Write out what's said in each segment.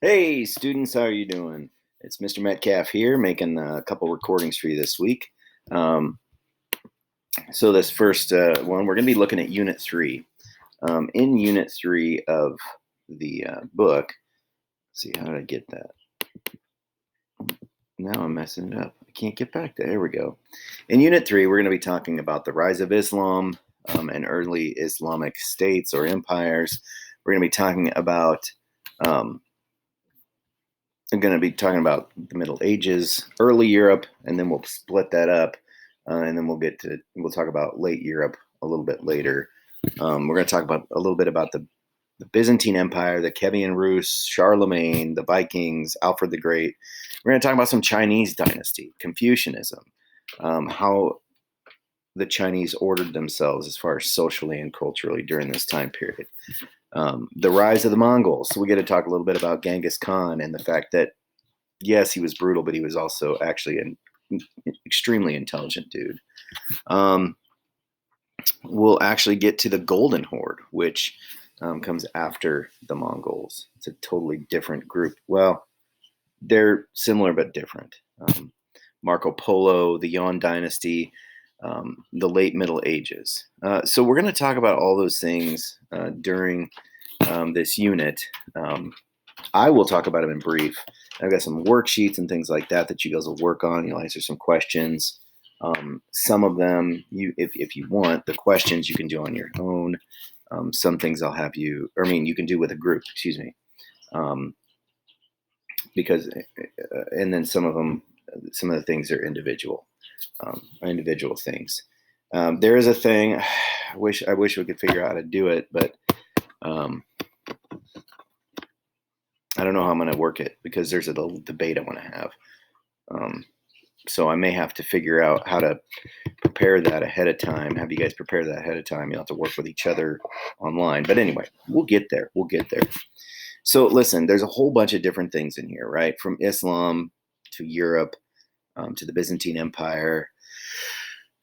Hey, students, how are you doing? It's Mr. Metcalf here, making a couple recordings for you this week. Um, so this first one, we're going to be looking at Unit 3. In Unit 3 of the book, let's see, how did I get that? Now I'm messing it up. I can't get back there. There we go. In Unit 3, we're going to be talking about the rise of Islam and early Islamic states or empires. We're going to be talking about um, I'm going to be talking about the Middle Ages, early Europe, and then we'll split that up, and then we'll talk about late Europe a little bit later. We're going to talk about a little bit about the Byzantine Empire, the Kievan Rus, Charlemagne, the Vikings, Alfred the Great. We're going to talk about some Chinese dynasty, Confucianism, how the Chinese ordered themselves as far as socially and culturally during this time period. The rise of the Mongols. So we get to talk a little bit about Genghis Khan and the fact that, yes, he was brutal, but he was also actually an extremely intelligent dude. We'll actually get to the Golden Horde, which comes after the Mongols. It's a totally different group. Well, they're similar but different. Marco Polo, the Yuan Dynasty, the late Middle Ages. So we're going to talk about all those things during this unit. I will talk about them in brief. I've got some worksheets and things like that you guys will work on. You'll answer some questions. Some of them, if you want, the questions you can do on your own. Some things you can do with a group, excuse me. And then some of the things are individual things. There is a thing. I wish we could figure out how to do it, but I don't know how I'm going to work it because there's a little debate I want to have. So I may have to figure out how to prepare that ahead of time. Have you guys prepare that ahead of time? You'll have to work with each other online. But anyway, we'll get there. So listen, there's a whole bunch of different things in here, right? From Islam to Europe, to the Byzantine Empire,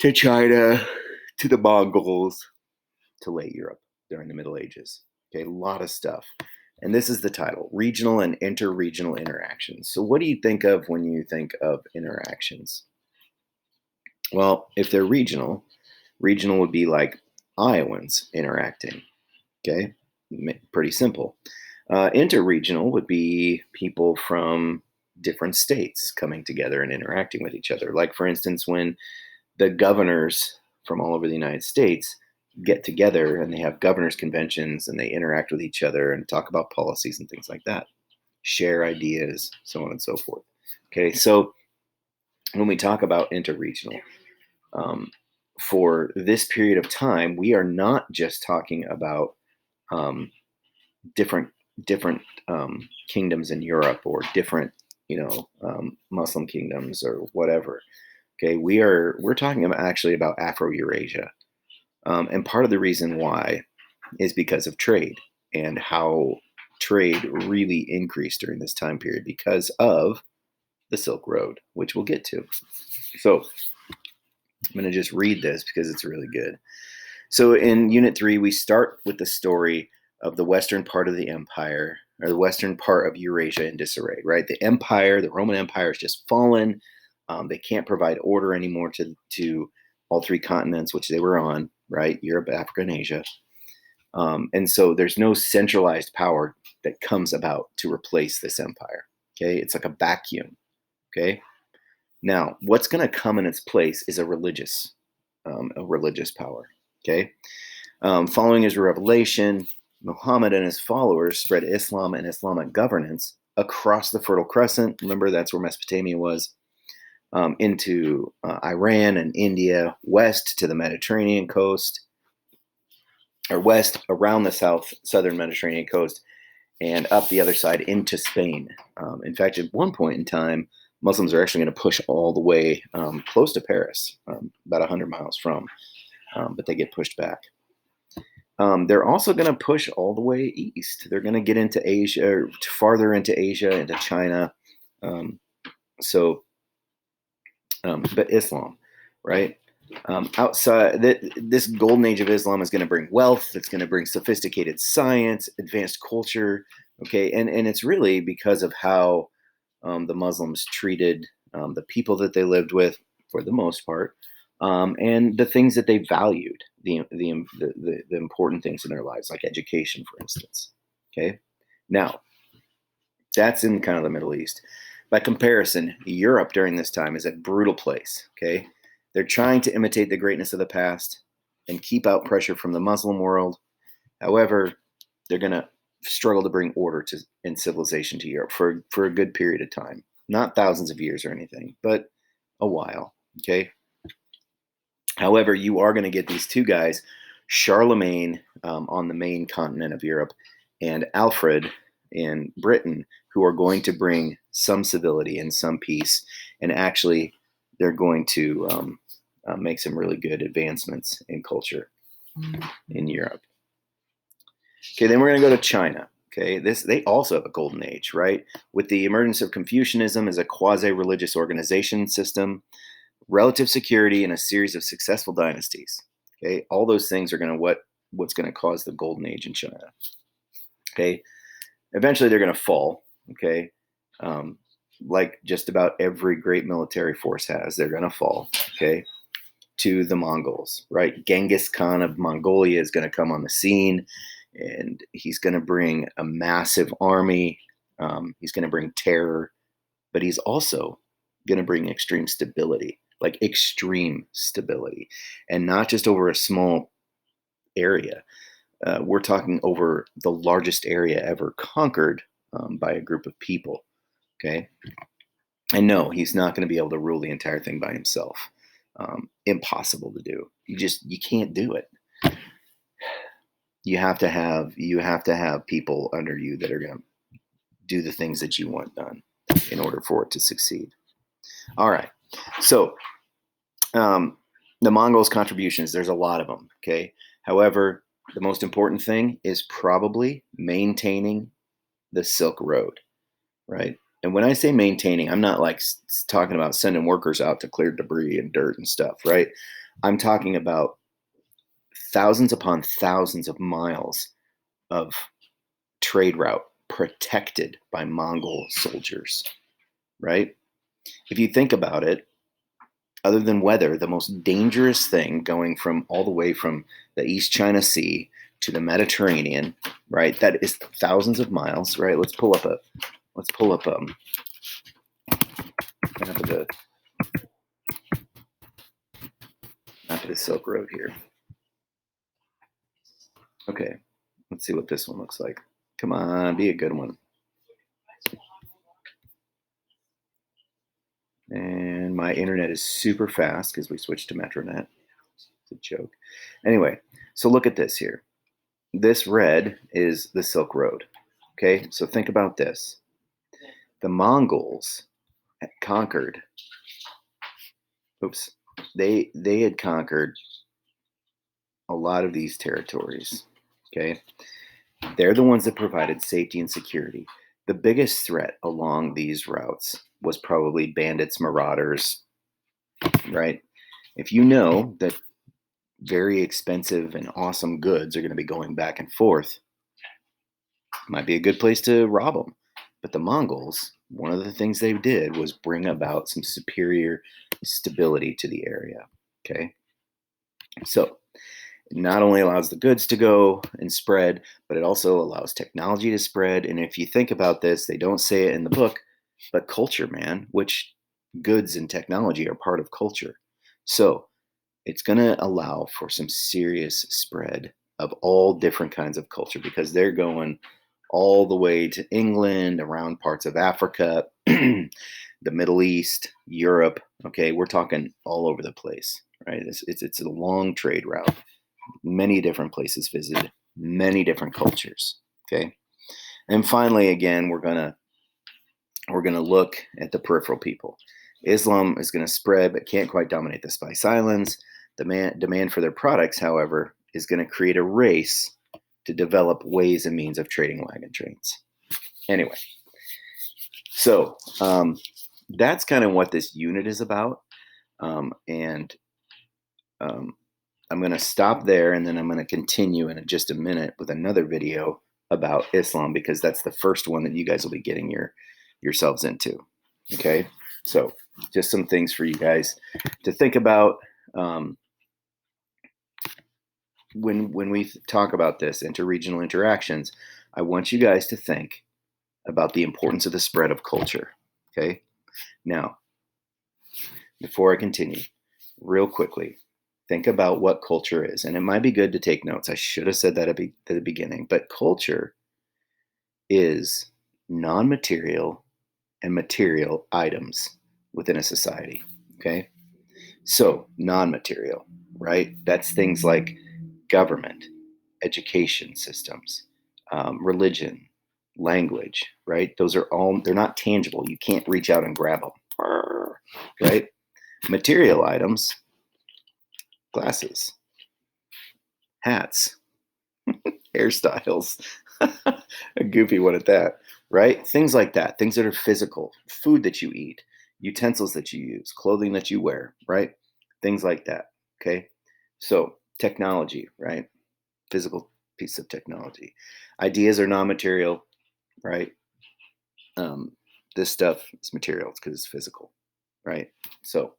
to China, to the Mongols, to late Europe during the Middle Ages. Okay, a lot of stuff. And this is the title, Regional and Interregional Interactions. So what do you think of when you think of interactions? Well, if they're regional would be like Iowans interacting. Okay, pretty simple. Interregional would be people from different states coming together and interacting with each other. Like, for instance, when the governors from all over the United States get together and they have governors conventions and they interact with each other and talk about policies and things like that, share ideas, so on and so forth. Okay, so when we talk about interregional, for this period of time, we are not just talking about different kingdoms in Europe or different Muslim kingdoms or whatever. Okay, we're talking about AfroEurAsia. And part of the reason why is because of trade and how trade really increased during this time period because of the Silk Road, which we'll get to. So I'm going to just read this because it's really good. So in Unit 3, we start with the story of the western part of the empire, or the western part of Eurasia in disarray, right? The empire, the Roman Empire, has just fallen. They can't provide order anymore to all three continents, which they were on, right? Europe, Africa, and Asia. And so there's no centralized power that comes about to replace this empire. Okay, it's like a vacuum. Okay, now what's going to come in its place is a religious power. Okay, following his revelation, Muhammad and his followers spread Islam and Islamic governance across the Fertile Crescent. Remember, that's where Mesopotamia was. Into Iran and India, west to the Mediterranean coast, or west around the southern Mediterranean coast, and up the other side into Spain. In fact, at one point in time, Muslims are actually going to push all the way close to Paris, about 100 miles from, but they get pushed back. They're also going to push all the way east. They're going to get into Asia, or farther into Asia, into China. But Islam, right? Outside this golden age of Islam is going to bring wealth. It's going to bring sophisticated science, advanced culture, Okay, and it's really because of how the Muslims treated the people that they lived with, for the most part, and the things that they valued, the important things in their lives, like education, for instance. Okay, now that's in kind of the Middle East. By comparison, Europe during this time is a brutal place. Okay, they're trying to imitate the greatness of the past and keep out pressure from the Muslim world. However, they're going to struggle to bring order to and civilization to Europe for a good period of time. Not thousands of years or anything, but a while. Okay. However, you are going to get these two guys, Charlemagne on the main continent of Europe and Alfred in Britain, who are going to bring some civility and some peace. And actually, they're going to make some really good advancements in culture in Europe. Okay, then we're going to go to China. Okay, they also have a golden age, right? With the emergence of Confucianism as a quasi-religious organization system, relative security, and a series of successful dynasties. Okay, all those things are going to what's going to cause the golden age in China. Okay, eventually they're going to fall. Okay, like just about every great military force has, they're going to fall. Okay, to the Mongols, right? Genghis Khan of Mongolia is going to come on the scene, and he's going to bring a massive army. He's going to bring terror, but he's also going to bring extreme stability, like extreme stability, and not just over a small area. We're talking over the largest area ever conquered by a group of people. Okay. And no, he's not going to be able to rule the entire thing by himself. Impossible to do. You can't do it. You have to have people under you that are going to do the things that you want done in order for it to succeed. All right. So the Mongols' contributions, there's a lot of them. Okay. However, the most important thing is probably maintaining the Silk Road, right? And when I say maintaining, I'm not like talking about sending workers out to clear debris and dirt and stuff, right? I'm talking about thousands upon thousands of miles of trade route protected by Mongol soldiers, right? If you think about it, other than weather, the most dangerous thing going from all the way from the East China Sea to the Mediterranean, right? That is thousands of miles, right? Let's pull up map of the Silk Road here. Okay, let's see what this one looks like. Come on, be a good one. And my internet is super fast because we switched to MetroNet. It's a joke. Anyway, so look at this here. This red is the Silk Road. Okay, so think about this. The Mongols had conquered. They had conquered a lot of these territories. Okay, they're the ones that provided safety and security. The biggest threat along these routes was probably bandits, marauders, right? If you know that very expensive and awesome goods are going to be going back and forth, might be a good place to rob them. But the Mongols, one of the things they did was bring about some superior stability to the area. Okay. So it not only allows the goods to go and spread, but it also allows technology to spread. And if you think about this, they don't say it in the book, but culture, man, which goods and technology are part of culture. So it's going to allow for some serious spread of all different kinds of culture because they're going all the way to England, around parts of Africa, the Middle East, Europe. Okay, we're talking all over the place, right? It's a long trade route, many different places visited, many different cultures. Okay, and finally, again, we're gonna look at the peripheral people. Islam is going to spread, but can't quite dominate the Spice Islands. Demand for their products, however, is going to create a race to develop ways and means of trading wagon trains. Anyway, so that's kind of what this unit is about. And I'm going to stop there, and then I'm going to continue in just a minute with another video about Islam because that's the first one that you guys will be getting yourselves into. Okay, so just some things for you guys to think about when we talk about this interregional interactions. I want you guys to think about the importance of the spread of culture. Okay, now before I continue, real quickly, think about what culture is. And it might be good to take notes. I should have said that at the beginning. But culture is non material and material items within a society. Okay? So, non material, right? That's things like government, education systems, religion, language, right? Those are all, they're not tangible. You can't reach out and grab them, right? Material items, glasses, hats, hairstyles, a goofy one at that, right? Things like that, things that are physical, food that you eat, utensils that you use, clothing that you wear, right? Things like that, okay? So, technology, right? Physical piece of technology. Ideas are non material, right? Um, this stuff is material because it's physical, right? So,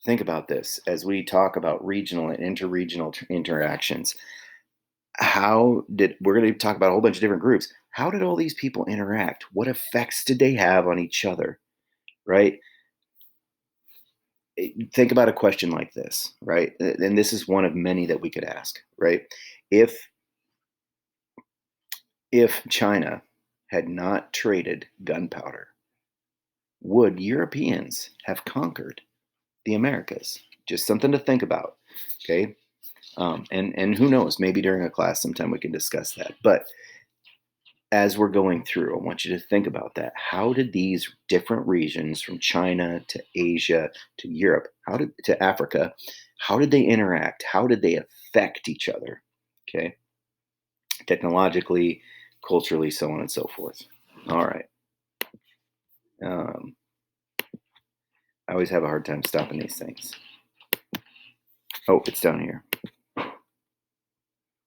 think about this as we talk about regional and interregional interactions. We're going to talk about a whole bunch of different groups. How did all these people interact? What effects did they have on each other? Right? Think about a question like this, right? And this is one of many that we could ask, right? If China had not traded gunpowder, would Europeans have conquered the Americas? Just something to think about. Okay. And who knows, maybe during a class sometime we can discuss that. But as we're going through, I want you to think about that. How did these different regions from China to Asia to Europe, to Africa, how did they interact? How did they affect each other? Okay. Technologically, culturally, so on and so forth. All right. Um, I always have a hard time stopping these things. Oh, it's down here.